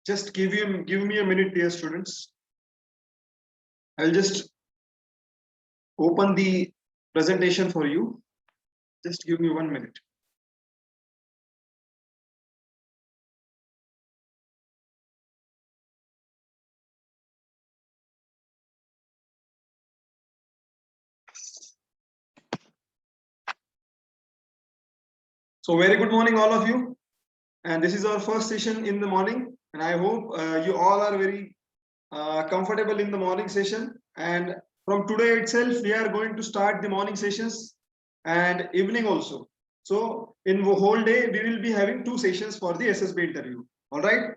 Just give me a minute, dear students. I'll just open the presentation for you. Just give me 1 minute. So very good morning, all of you. And this is our first session in the morning. And I hope you all are very comfortable in the morning session. And from today itself, we are going to start the morning sessions and evening also. So in the whole day, we will be having 2 sessions for the SSB interview. All right.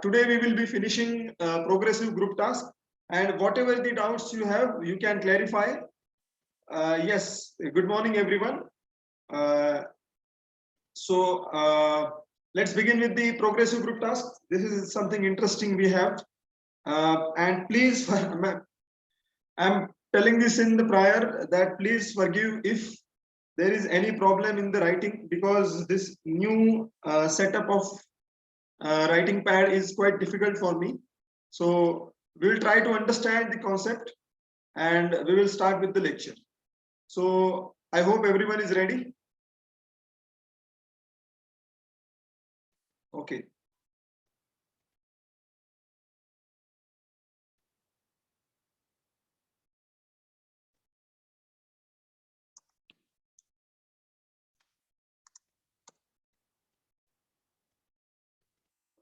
Today we will be finishing progressive group task, and whatever the doubts you have, you can clarify. Yes. Good morning, everyone. Let's begin with the progressive group task. This is something interesting we have. And please, I'm telling this in the prior that please forgive if there is any problem in the writing, because this new setup of writing pad is quite difficult for me. So we will try to understand the concept and we will start with the lecture. So I hope everyone is ready. Okay.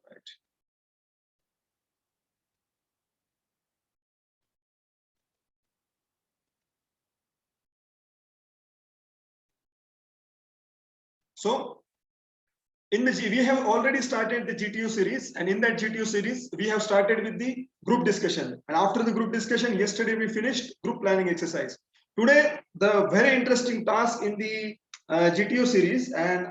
Right. So we have already started the GTO series, and in that GTO series, we have started with the group discussion. And after the group discussion, yesterday we finished group planning exercise. Today, the very interesting task in the GTO series, and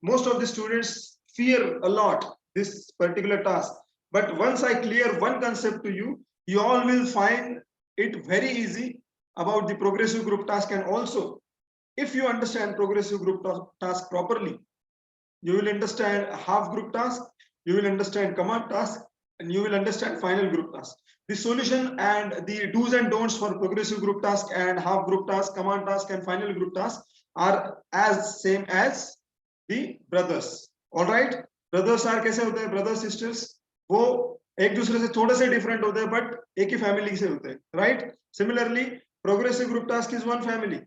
most of the students fear a lot this particular task. But once I clear one concept to you, you all will find it very easy about the progressive group task. And also, if you understand progressive group task properly, you will understand half group task, you will understand command task, and you will understand final group task. The solution and the do's and don'ts for progressive group task and half group task, command task, and final group task are as same as the brothers. All right, brothers are कैसे होते हैं, brothers sisters वो एक दूसरे से थोड़े से different होते हैं, but एक ही family से होते हैं, right? Similarly, progressive group task is one family,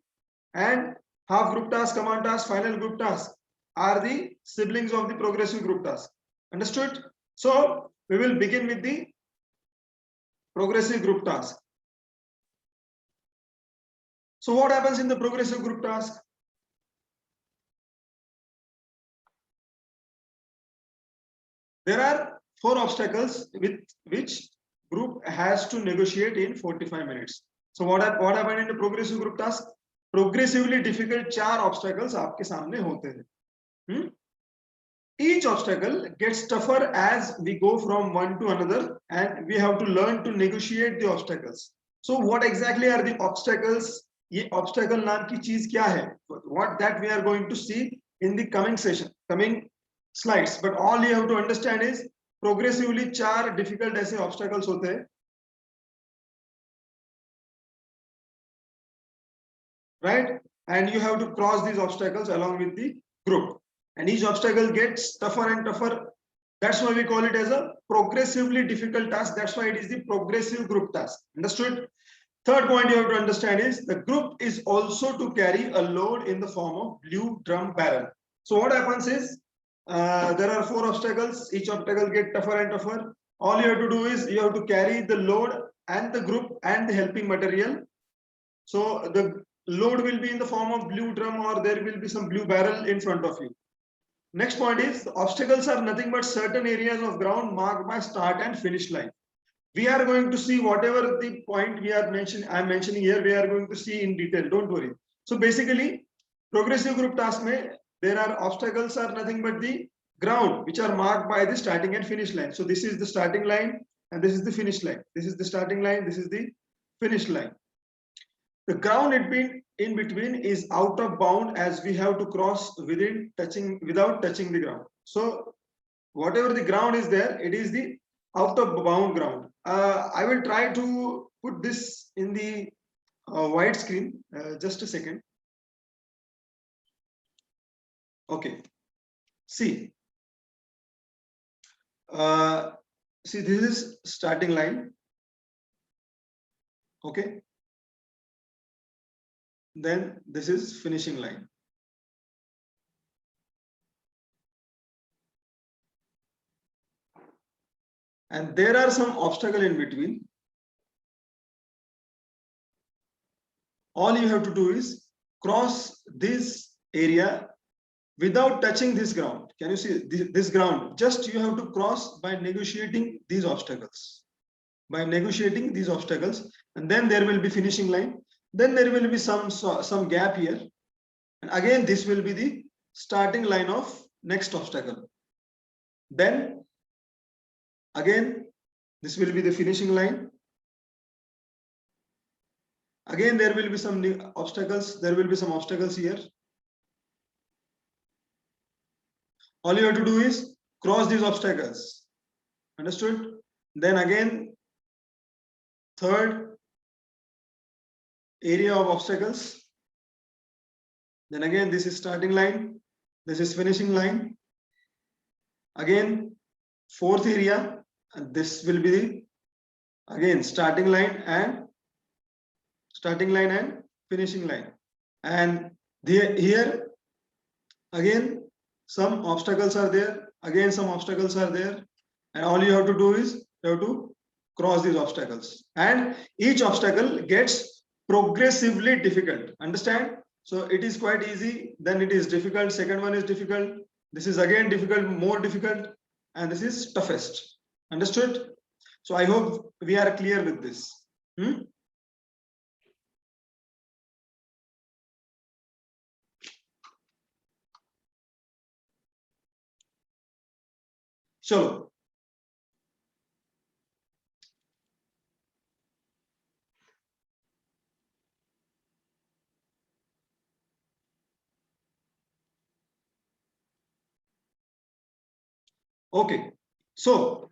and half group task, command task, final group task are the siblings of the progressive group task. Understood? So we will begin with the progressive group task. So what happens in the progressive group task? There are 4 obstacles with which group has to negotiate in 45 minutes. So what happened in the progressive group task? Progressively difficult 4 obstacles आपके सामने होते हैं. Each obstacle gets tougher as we go from one to another, and we have to learn to negotiate the obstacles. So what exactly are the obstacles? ये obstacle नाम की चीज क्या है? What that we are going to see in the coming session, coming slides. But all you have to understand is progressively 4 difficult ऐसे obstacles होते हैं, right? And you have to cross these obstacles along with the group. And each obstacle gets tougher and tougher. That's why we call it as a progressively difficult task. That's why it is the progressive group task. Understood? Third point you have to understand is the group is also to carry a load in the form of blue drum barrel. So what happens is there are 4 obstacles. Each obstacle gets tougher and tougher. All you have to do is you have to carry the load and the group and the helping material. So the load will be in the form of blue drum, or there will be some blue barrel in front of you. Next point is the obstacles are nothing but certain areas of ground marked by start and finish line. We are going to see whatever the point we are mentioning, I'm mentioning here, we are going to see in detail. Don't worry. So basically, progressive group task mein, there are obstacles are nothing but the ground which are marked by the starting and finish line. So this is the starting line and this is the finish line. This is the starting line. This is the finish line. The ground in between is out of bound as we have to cross without touching the ground. So whatever the ground is there, it is the out of bound ground. I will try to put this in the wide screen. Just a second. Okay. See. See, this is starting line. Okay. Then this is finishing line. And there are some obstacles in between. All you have to do is cross this area without touching this ground. Can you see this ground? Just you have to cross by negotiating these obstacles. By negotiating these obstacles, and then there will be finishing line. Then there will be some gap here, and again this will be the starting line of next obstacle. Then again this will be the finishing line. Again there will be some new obstacles. There will be some obstacles here. All you have to do is cross these obstacles. Understood? Then again, third area of obstacles. Then again, this is starting line. This is finishing line. Again, fourth area, and this will be the again starting line and finishing line. And here again some obstacles are there. Again, some obstacles are there, and all you have to do is you have to cross these obstacles. And each obstacle gets progressively difficult. Understand? So it is quite easy, then it is difficult. Second one is difficult. This is again difficult, more difficult, and this is toughest. Understood? So I hope we are clear with this. So okay, so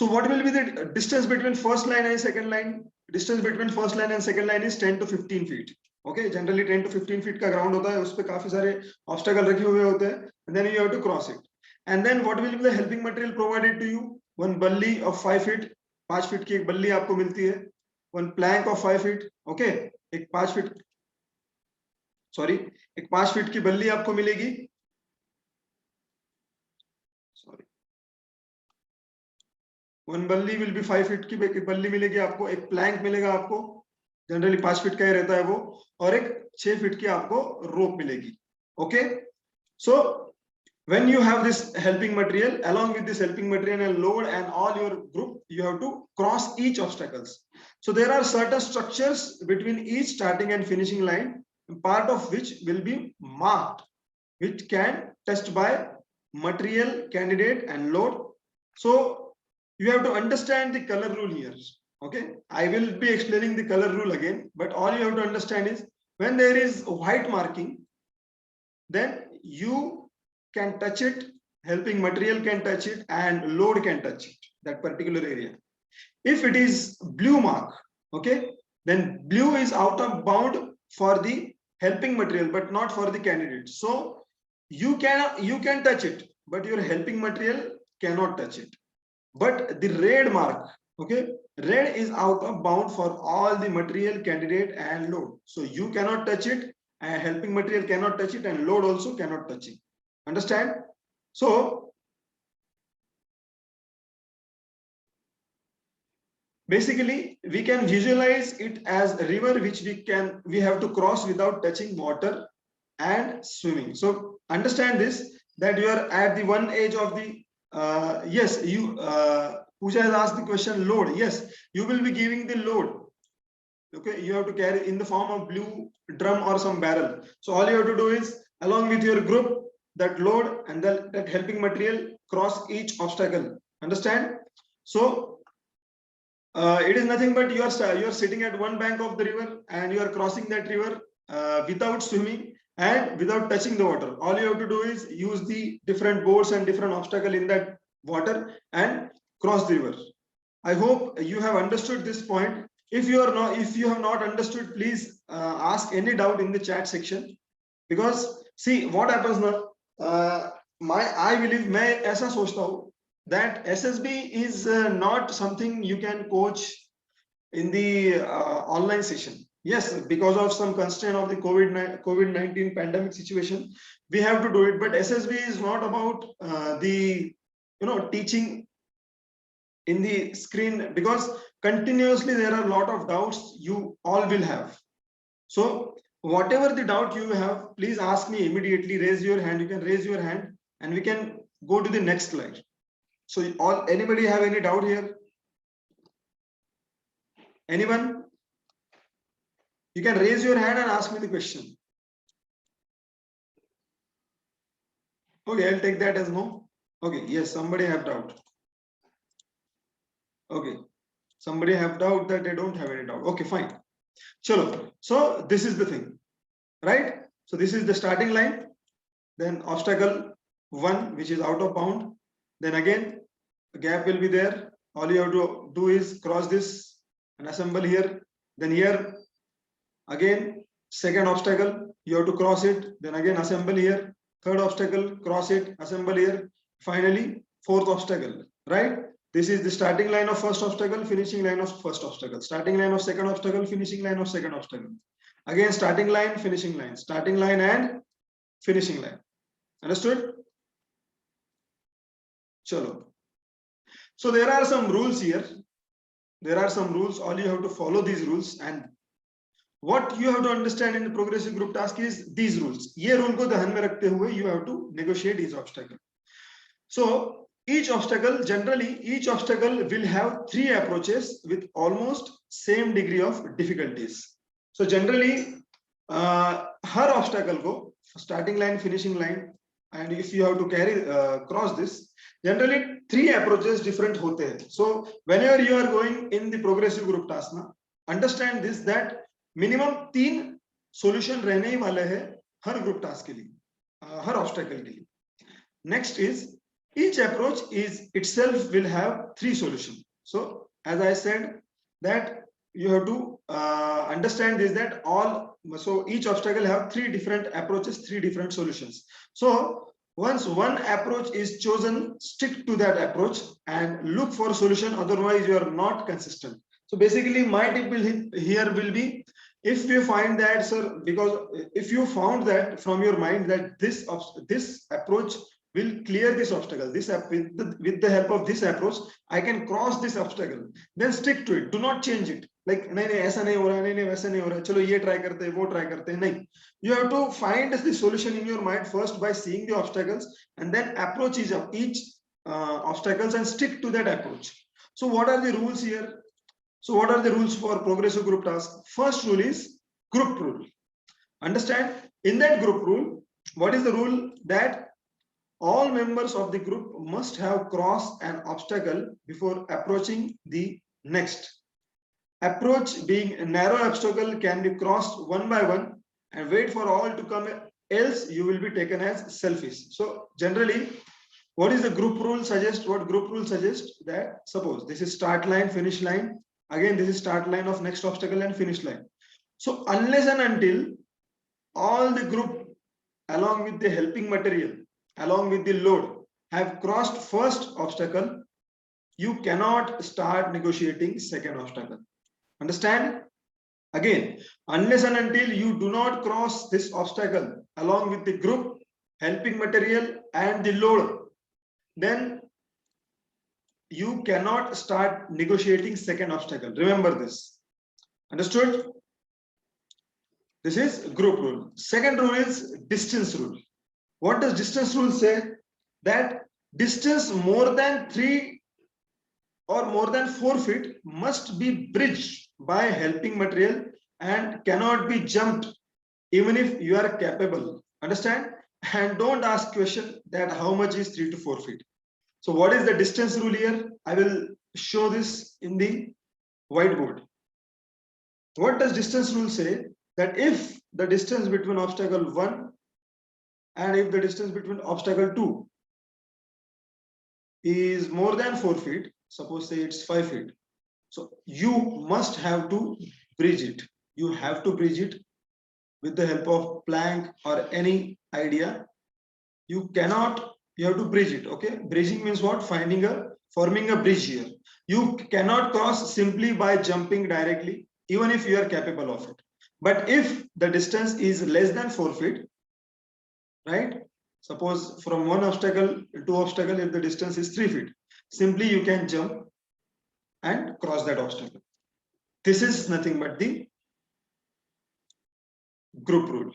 what will be the distance between first line and second line? Distance between first line and second line is 10 to 15 feet. Okay, generally 10 to 15 feet का ground होता है, उस पे काफी सारे obstacle रखे हुए होते हैं, and then you have to cross it. And then what will be the helping material provided to you? One balli of 5 feet, 5 feet की एक बल्ली आपको मिलती है. One plank of 5 feet. Okay, एक 5 feet, sorry, एक 5 feet की बल्ली आपको मिलेगी. Sorry. One balli will be 5 feet की एक बल्ली मिलेगी आपको. एक plank मिलेगा आपको. जनरली 5 फीट का ही रहता है वो, और एक 6 फीट की आपको रोप मिलेगी. Okay, so when you have this helping material, along with this helping material and load and all your group, you have to cross each obstacles. So there are certain structures between each starting and finishing line, part of which will be marked, which can test by material, candidate and load. So you have to understand the color rule here. Okay, I will be explaining the color rule again, but all you have to understand is when there is white marking, then you can touch it, helping material can touch it, and load can touch it, that particular area. If it is blue mark, okay, then blue is out of bound for the helping material, but not for the candidate. So you can touch it, but your helping material cannot touch it. But the red mark, okay, red is out of bound for all the material, candidate and load. So you cannot touch it, and helping material cannot touch it, and load also cannot touch it. Understand? So basically we can visualize it as a river which we have to cross without touching water and swimming. So understand this, that you are at the one edge of the yes, you Pooja has asked the question load. Yes, you will be giving the load. Okay, you have to carry in the form of blue drum or some barrel. So all you have to do is, along with your group, that load and that helping material cross each obstacle. Understand? So it is nothing but you are sitting at one bank of the river and you are crossing that river without swimming, and without touching the water. All you have to do is use the different boards and different obstacle in that water and cross the river. I hope you have understood this point. If you have not understood, please ask any doubt in the chat section. Because see what happens now. I believe मैं ऐसा सोचता हूँ that SSB is not something you can coach in the online session. Yes, because of some constraint of the COVID-19 pandemic situation, we have to do it. But SSB is not about the teaching in the screen, because continuously there are a lot of doubts you all will have. So whatever the doubt you have, please ask me immediately. Raise your hand. You can raise your hand, and we can go to the next slide. So anybody have any doubt here? Anyone? You can raise your hand and ask me the question. Okay, I'll take that as no. Okay, yes, somebody have doubt. Okay, somebody have doubt that they don't have any doubt. Okay, fine. Chalo. So this is the thing, right? So this is the starting line. Then obstacle 1, which is out of bound. Then again, a gap will be there. All you have to do is cross this and assemble here. Then here, again, second obstacle, you have to cross it. Then again, assemble here. Third obstacle, cross it, assemble here. Finally, fourth obstacle, right? This is the starting line of first obstacle, finishing line of first obstacle. Starting line of second obstacle, finishing line of second obstacle. Again, starting line, finishing line. Starting line and finishing line. Understood? Chalo. So there are some rules here. There are some rules. All you have to follow these rules, and what you have to understand in the progressive group task is these rules. ये rule को ध्यान में रखते हुए you have to negotiate each obstacle. So each obstacle, generally each obstacle will have 3 approaches with almost same degree of difficulties. So generally her obstacle को starting line, finishing line, and if you have to carry cross this, generally 3 approaches different होते हैं. So whenever you are going in the progressive group task ना, understand this that minimum 3 solution रहने ही वाले हैं हर group task के लिए, हर obstacle के लिए. Next is each approach is itself will have 3 solutions. So as I said that you have to understand this that so each obstacle have 3 different approaches, 3 different solutions. So once one approach is chosen, stick to that approach and look for solution, otherwise you are not consistent. So basically my tip here will be, if you find that, sir, because if you found that from your mind that this approach will clear this obstacle, with the help of this approach I can cross this obstacle, then stick to it. Do not change it. Like नहीं ऐसा नहीं हो रहा, नहीं वैसा नहीं हो रहा, चलो ये try करते हैं, वो try करते हैं. नहीं, you have to find the solution in your mind first by seeing the obstacles, and then approach each obstacles and stick to that approach. So what are the rules here? So what are the rules for progressive group task? First rule is group rule. Understand, in that group rule, what is the rule? That all members of the group must have crossed an obstacle before approaching the next. Approach being a narrow obstacle can be crossed one by one and wait for all to come, else you will be taken as selfish. So generally, what is the group rule suggest? What group rule suggests that suppose this is start line, finish line. Again, this is start line of next obstacle and finish line. So unless and until all the group along with the helping material, along with the load, have crossed first obstacle, you cannot start negotiating second obstacle. Understand? Again, unless and until you do not cross this obstacle along with the group, helping material and the load, then you cannot start negotiating second obstacle. Remember this. Understood? This is group rule. Second rule is distance rule. What does distance rule say? That distance more than 3 or more than 4 feet must be bridged by helping material and cannot be jumped even if you are capable. Understand? And don't ask question that how much is 3 to 4 feet. So what is the distance rule here? I will show this in the whiteboard. What does distance rule say? That if the distance between obstacle 1 and if the distance between obstacle 2 is more than 4 feet, suppose say it's 5 feet, so you must have to bridge it. You have to bridge it with the help of plank or any idea. You cannot, you have to bridge it. Okay, bridging means what? Forming a bridge here. You cannot cross simply by jumping directly, even if you are capable of it. But if the distance is less than 4 feet, right? Suppose from one obstacle to obstacle, if the distance is 3 feet, simply you can jump and cross that obstacle. This is nothing but the group rule.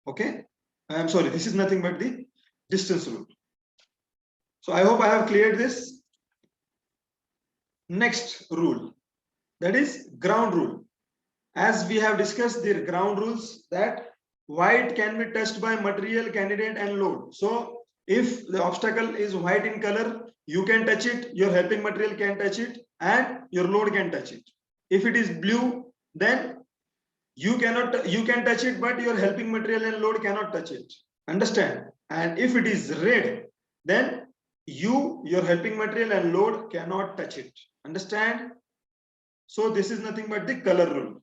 Okay, I'm sorry, this is nothing but the distance rule. So I hope I have cleared this. Next rule, that is ground rule. As we have discussed the ground rules, that white can be touched by material, candidate and load. So if the obstacle is white in color, you can touch it, your helping material can touch it, and your load can touch it. If it is blue, then you can touch it, but your helping material and load cannot touch it. Understand? And if it is red, then your helping material and load cannot touch it. Understand? So this is nothing but the color rule.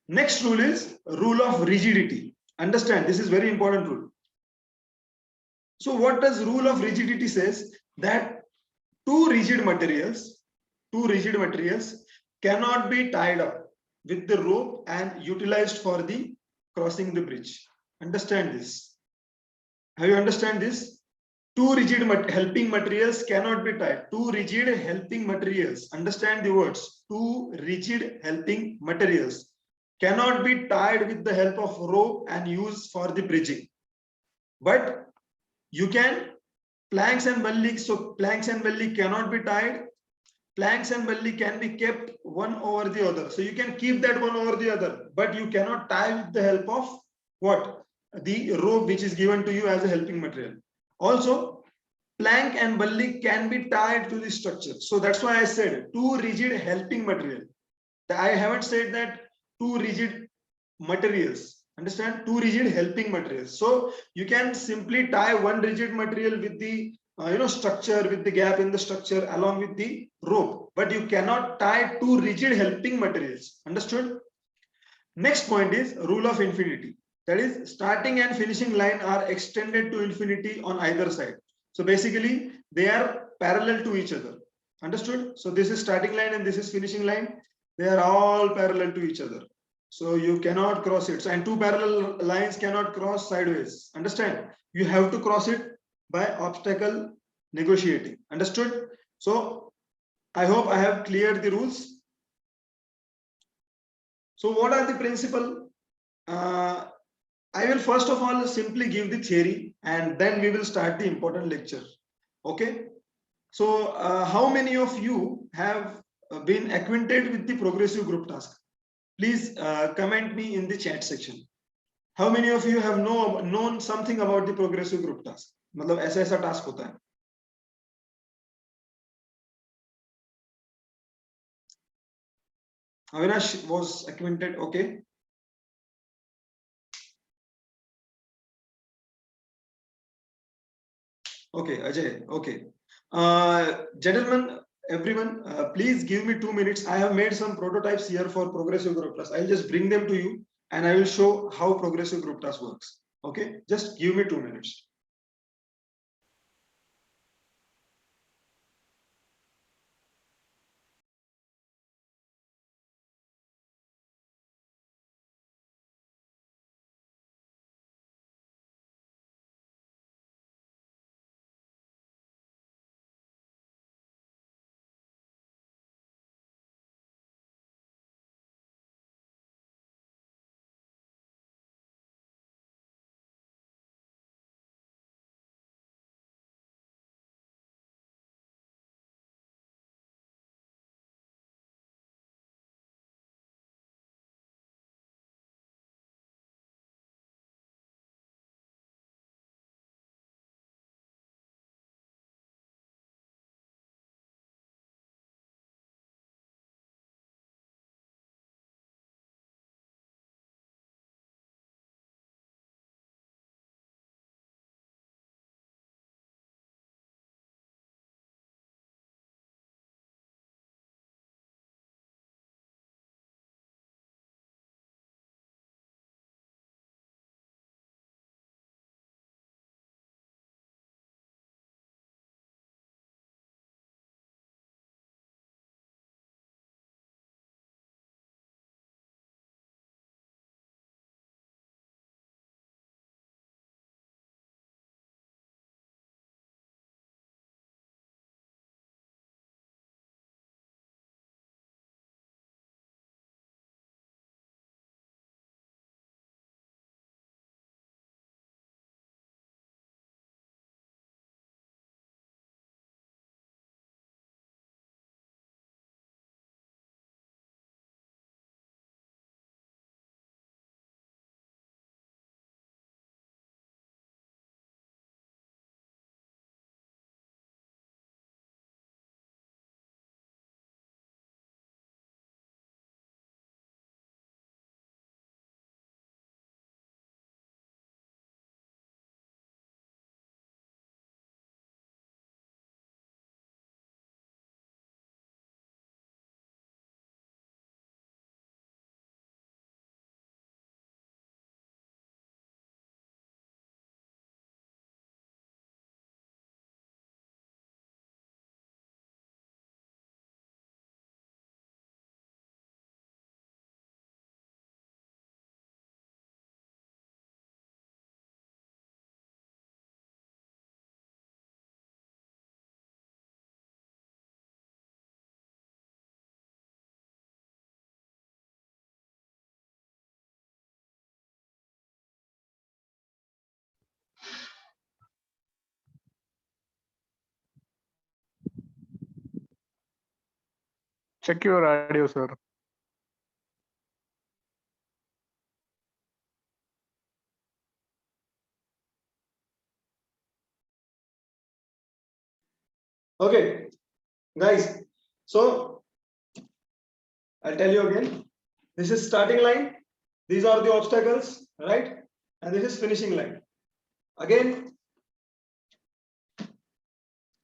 Next rule is rule of rigidity. Understand? This is very important rule. So what does rule of rigidity says? That two rigid materials cannot be tied up with the rope and utilized for the crossing the bridge. Understand this? Have you understand this? Two rigid helping materials cannot be tied. Two rigid helping materials. Understand the words. Two rigid helping materials cannot be tied with the help of rope and used for the bridging. But you can planks and balli. So planks and balli cannot be tied. Planks and balli can be kept one over the other. So you can keep that one over the other, but you cannot tie with the help of what? The rope which is given to you as a helping material. Also, plank and balli can be tied to the structure. So that's why I said two rigid helping material. I haven't said that two rigid materials. Understand? Two rigid helping materials. So you can simply tie one rigid material with the structure, with the gap in the structure along with the rope, but you cannot tie two rigid helping materials. Understood? Next point is rule of infinity. That is, starting and finishing line are extended to infinity on either side. So basically they are parallel to each other. Understood? So this is starting line and this is finishing line. They are all parallel to each other. So you cannot cross it. And two parallel lines cannot cross sideways. Understand? You have to cross it by obstacle negotiating. Understood? So I hope I have cleared the rules. So what are the principle? I will first of all simply give the theory and then we will start the important lecture. Okay. So how many of you have been acquainted with the progressive group task? Please comment me in the chat section. How many of you have known something about the progressive group task? मतलब ऐसा ऐसा task होता है. Avinash was acquainted. Okay. Okay, Ajay. Okay. Gentlemen, everyone, please give me 2 minutes. I have made some prototypes here for progressive group task. I'll just bring them to you and I will show how progressive group task works. Okay, just give me 2 minutes. Check your audio, sir. Okay, guys. So I'll tell you again. This is starting line. These are the obstacles, right? And this is finishing line. Again,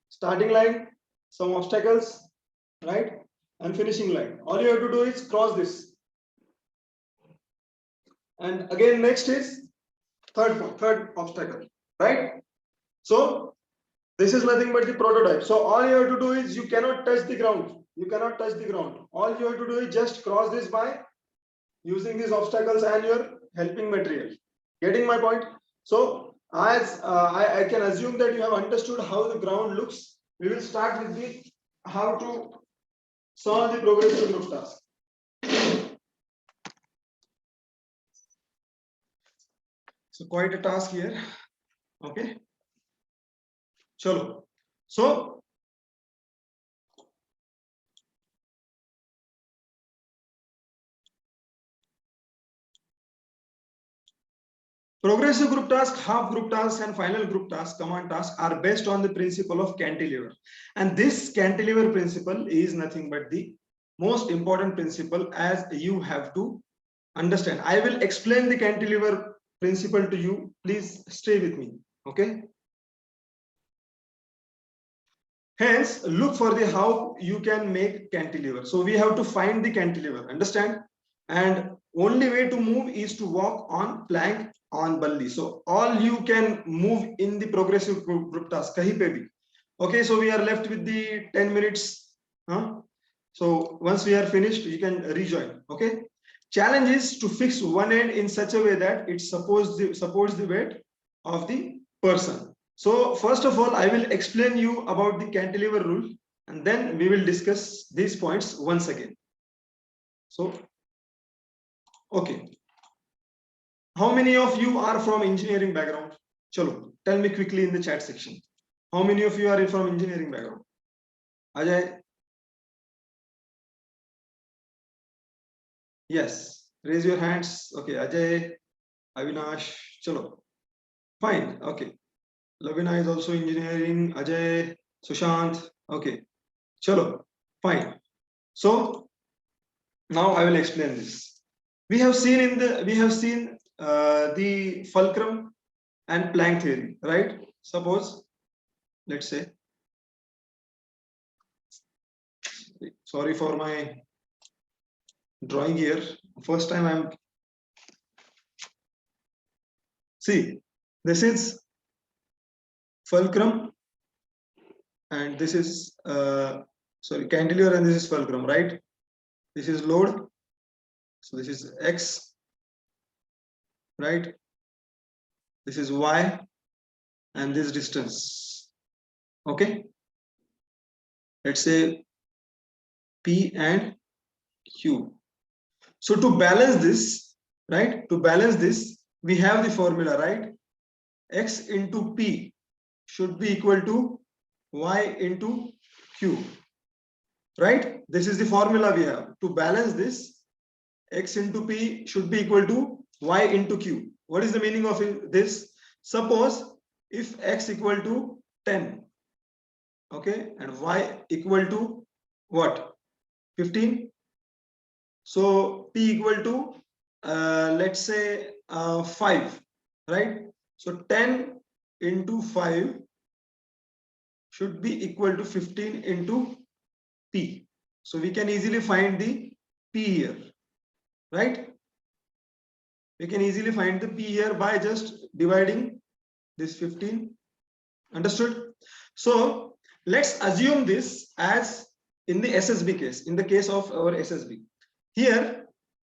starting line, some obstacles, right? And finishing line. All you have to do is cross this. And again, next is third obstacle, right? So this is nothing but the prototype. So all you have to do is you cannot touch the ground. You cannot touch the ground. All you have to do is just cross this by using these obstacles and your helping material. Getting my point? So as I can assume that you have understood how the ground looks. We will start with the how to solve the progressive group task. So quite a task here. Okay. Chalo. So progressive group task, half group task, and final group task, command task are based on the principle of cantilever. And this cantilever principle is nothing but the most important principle as you have to understand. I will explain the cantilever principle to you. Please stay with me. Okay. Hence, look for the how you can make cantilever. So we have to find the cantilever. Understand? And only way to move is to walk on plank on balli. So all you can move in the progressive group task. Kahi pe bhi. Okay, so we are left with the 10 minutes. Huh? So once we are finished, you can rejoin. Okay. Challenge is to fix one end in such a way that it supports the weight of the person. So first of all, I will explain you about the cantilever rule, and then we will discuss these points once again. So, okay. How many of you are from engineering background? Chalo, tell me quickly in the chat section. How many of you are from engineering background? Ajay? Yes. Raise your hands. Okay, Ajay, Avinash, chalo. Fine. Okay. Lavina is also engineering. Ajay, Sushant. Okay. Chalo. Fine. So now I will explain this. We have seen the fulcrum and Planck theory, right? Suppose, let's say, sorry for my drawing here. First time I'm see. This is fulcrum, and this is sorry, cantilever, and this is fulcrum, right? This is load. So this is X, right? This is Y, and this distance. Okay. Let's say P and Q. So to balance this, right? To balance this, we have the formula, right? X into P should be equal to Y into Q, right? This is the formula we have. To balance this, X into P should be equal to Y into Q. What is the meaning of this? Suppose if X equal to 10, okay, and Y equal to what? 15. So P equal to let's say 5, right? So 10 into 5 should be equal to 15 into P. So we can easily find the P here, right? We can easily find the P here by just dividing this 15. Understood? So let's assume this as in the SSB case, in the case of our SSB. Here,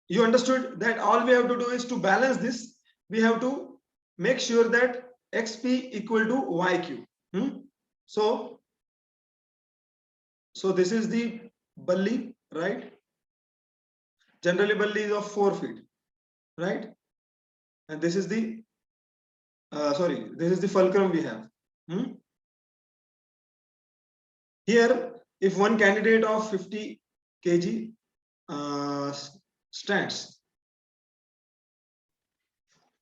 you understood that all we have to do is to balance this. We have to make sure that XP equal to YQ. So this is the Balli, right? Generally, Balli is of 4 feet, right? And this is the this is the fulcrum we have. Here, if one candidate of 50 kg stands.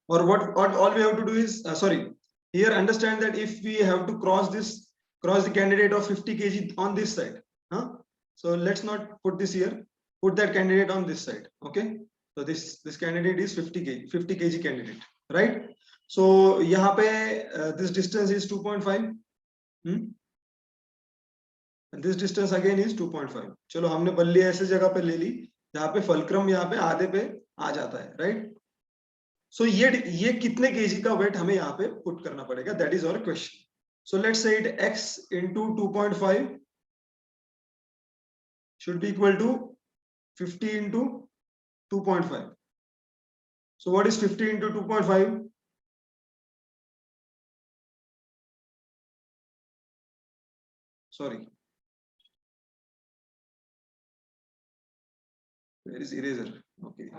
Or what all we have to do is sorry, here understand that if we have to cross the candidate of 50 kg on this side, huh? So let's not put this here, put that candidate on this side. Okay, so this candidate is 50 kg candidate, right? So यहाँ पे this distance is 2.5, and this distance again is 2.5. चलो हमने बल्ली ऐसे जगह पे ले ली जहाँ पे फलक्रम यहाँ पे आधे पे आ जाता है, right? So ये कितने केजी का वेट हमें यहाँ पे पुट करना पड़ेगा, that is our question. So let's say it x into 2.5 should be equal to 50 into 2.5. So what is 50 into 2.5? Sorry, where is eraser? Okay.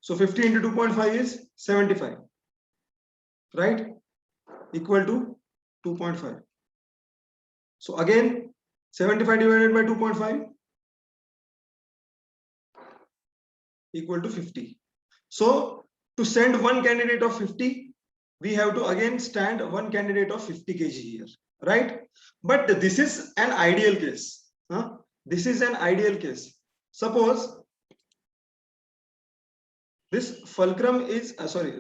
So 50 into 2.5 is 75, right? Equal to 2.5. So again 75 divided by 2.5 equal to 50. So to send one candidate of 50, we have to again stand one candidate of 50 kg here, right? But this is an ideal case, huh? This is an ideal case. Suppose this fulcrum is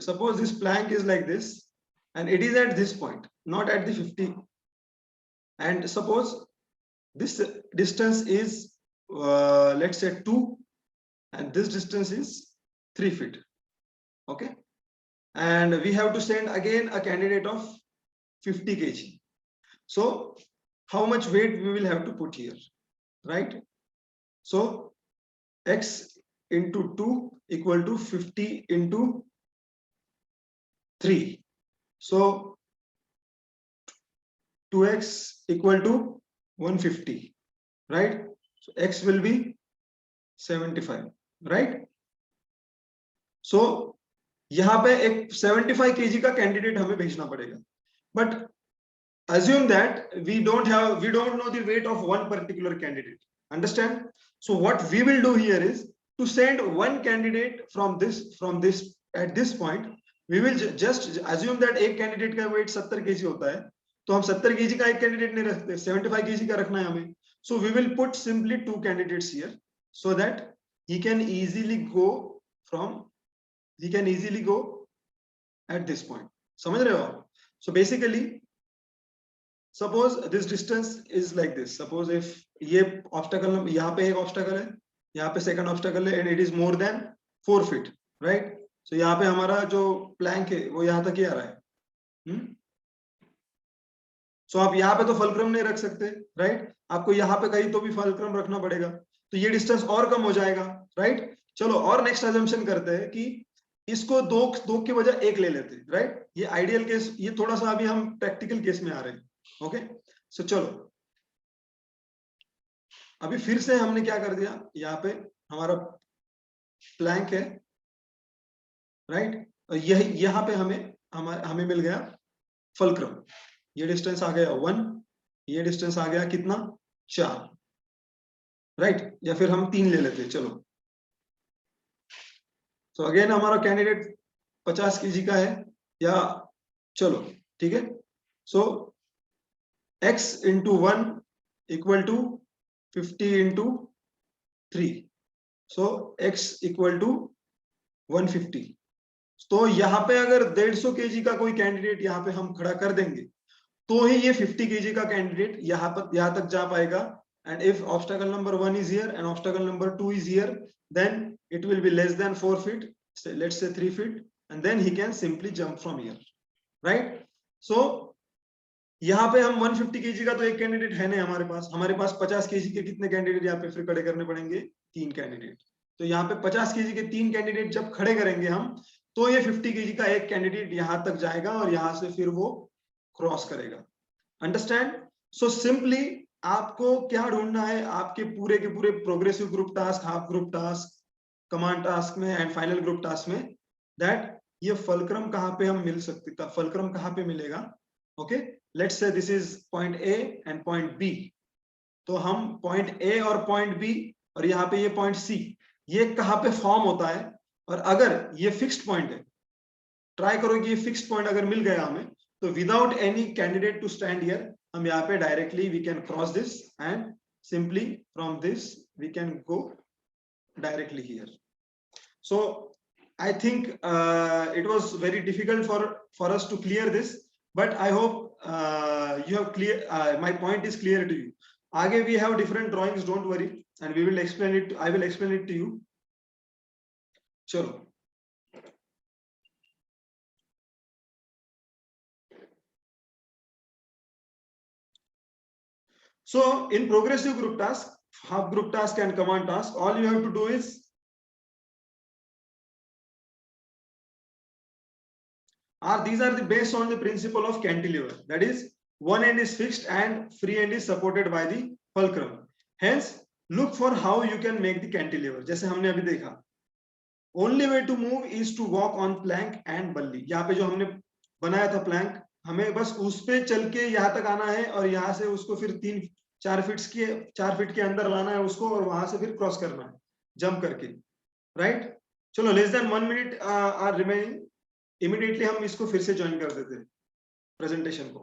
suppose this plank is like this and it is at this point, not at the 50, and suppose this distance is let's say 2 and this distance is 3 feet. Okay, and we have to send again a candidate of 50 kg. So how much weight we will have to put here, right? So x into 2 equal to 50 into 3. So 2x equal to 150, right? So x will be 75, right? So यहाँ पे एक 75 kg का candidate हमें भेजना पड़ेगा, but assume that we don't know the weight of one particular candidate. Understand? So what we will do here is to send one candidate from this at this point. We will just assume that एक candidate का weight 70 kg होता है, तो हम 70 kg का एक candidate नहीं रखते, 75 kg का रखना है हमें. So we will put simply 2 candidates here so that he can easily go at this point. समझ रहे हो आप? So basically suppose this distance is like this. Suppose if ये obstacle यहाँ पे एक obstacle है, यहाँ पे second obstacle है, and it is more than 4 feet, right? So यहाँ पे हमारा जो plank है वो यहाँ तक ही आ रहा है. So आप यहाँ पे तो फलक्रम नहीं रख सकते, right? आपको यहाँ पे कहीं तो भी फलक्रम रखना पड़ेगा, तो ये डिस्टेंस और कम हो जाएगा, right? चलो और नेक्स्ट assumption करते हैं कि इसको दो के बजाय एक ले लेते हैं, राइट? ये आइडियल केस, ये थोड़ा सा अभी हम प्रैक्टिकल केस में आ रहे हैं. ओके, सो चलो अभी फिर से हमने क्या कर दिया, यहाँ पे हमारा प्लैंक है, राइट? और यहाँ पे हमें मिल गया फलक्रम. ये डिस्टेंस आ गया 1, ये डिस्टेंस आ गया कितना 4, राइट? या फिर हम 3 ले लेते हैं. चलो तो अगेन हमारा कैंडिडेट 50 kg का है, या चलो ठीक है. सो x into 1 equal to 50 into 3. So x equal to 150. तो यहाँ पे अगर 150 kg का कोई कैंडिडेट यहाँ पे हम खड़ा कर देंगे तो ही ये 50 kg का कैंडिडेट यहाँ तक जा पाएगा. And if obstacle number 1 is here and obstacle number 2 is here, then it will be less than 4 feet, say let's say 3 feet, and then he can simply jump from here, right? So यहाँ पे हम 150 kg का तो एक candidate है नहीं हमारे पास 50 kg के कितने कैंडिडेट यहाँ पे फिर खड़े करने पड़ेंगे, 3 कैंडिडेट. तो यहाँ पे 50 kg के 3 कैंडिडेट जब खड़े करेंगे हम, तो ये 50 kg का एक कैंडिडेट यहाँ तक जाएगा और यहाँ से फिर वो क्रॉस करेगा. अंडरस्टैंड? सो सिंपली आपको क्या ढूंढना है, आपके पूरे के पूरे progressive group task, half group task, command task में एंड फाइनल ग्रुप टास्क में, दैट ये फलक्रम कहाँ पे हम मिल सकते था, फलक्रम कहाँ पे मिलेगा। Okay, let's say this is point A and point B. तो हम पॉइंट ए और पॉइंट बी और यहाँ पे ये पॉइंट सी, ये कहाँ पे फॉर्म होता है। और अगर ये फिक्स्ड पॉइंट है, ट्राई करो कि ये फिक्स्ड पॉइंट अगर मिल गया हमें, तो without any candidate to stand here, हम यहाँ पे directly we can cross this and simply from this we can go directly here. So I think it was very difficult for us to clear this, but I hope you have clear, my point is clear to you. Aage we have different drawings, don't worry, and we will explain it, I will explain it to you. Chalo. So in progressive group task, half group task and command task, all you have to do is these are the based on the principle of cantilever, that is one end is fixed and free end is supported by the fulcrum. Hence look for how you can make the cantilever. जैसे हमने अभी देखा, only way to move is to walk on plank and बल्ली। यहाँ पे जो हमने बनाया था plank, हमें बस उस पे चल के यहाँ तक आना है और यहाँ से उसको फिर 4 फीट के अंदर लाना है उसको, और वहां से फिर क्रॉस करना है जंप करके, राइट। चलो, less than 1 minute are remaining, immediately हम इसको फिर से ज्वाइन कर देते हैं प्रेजेंटेशन को।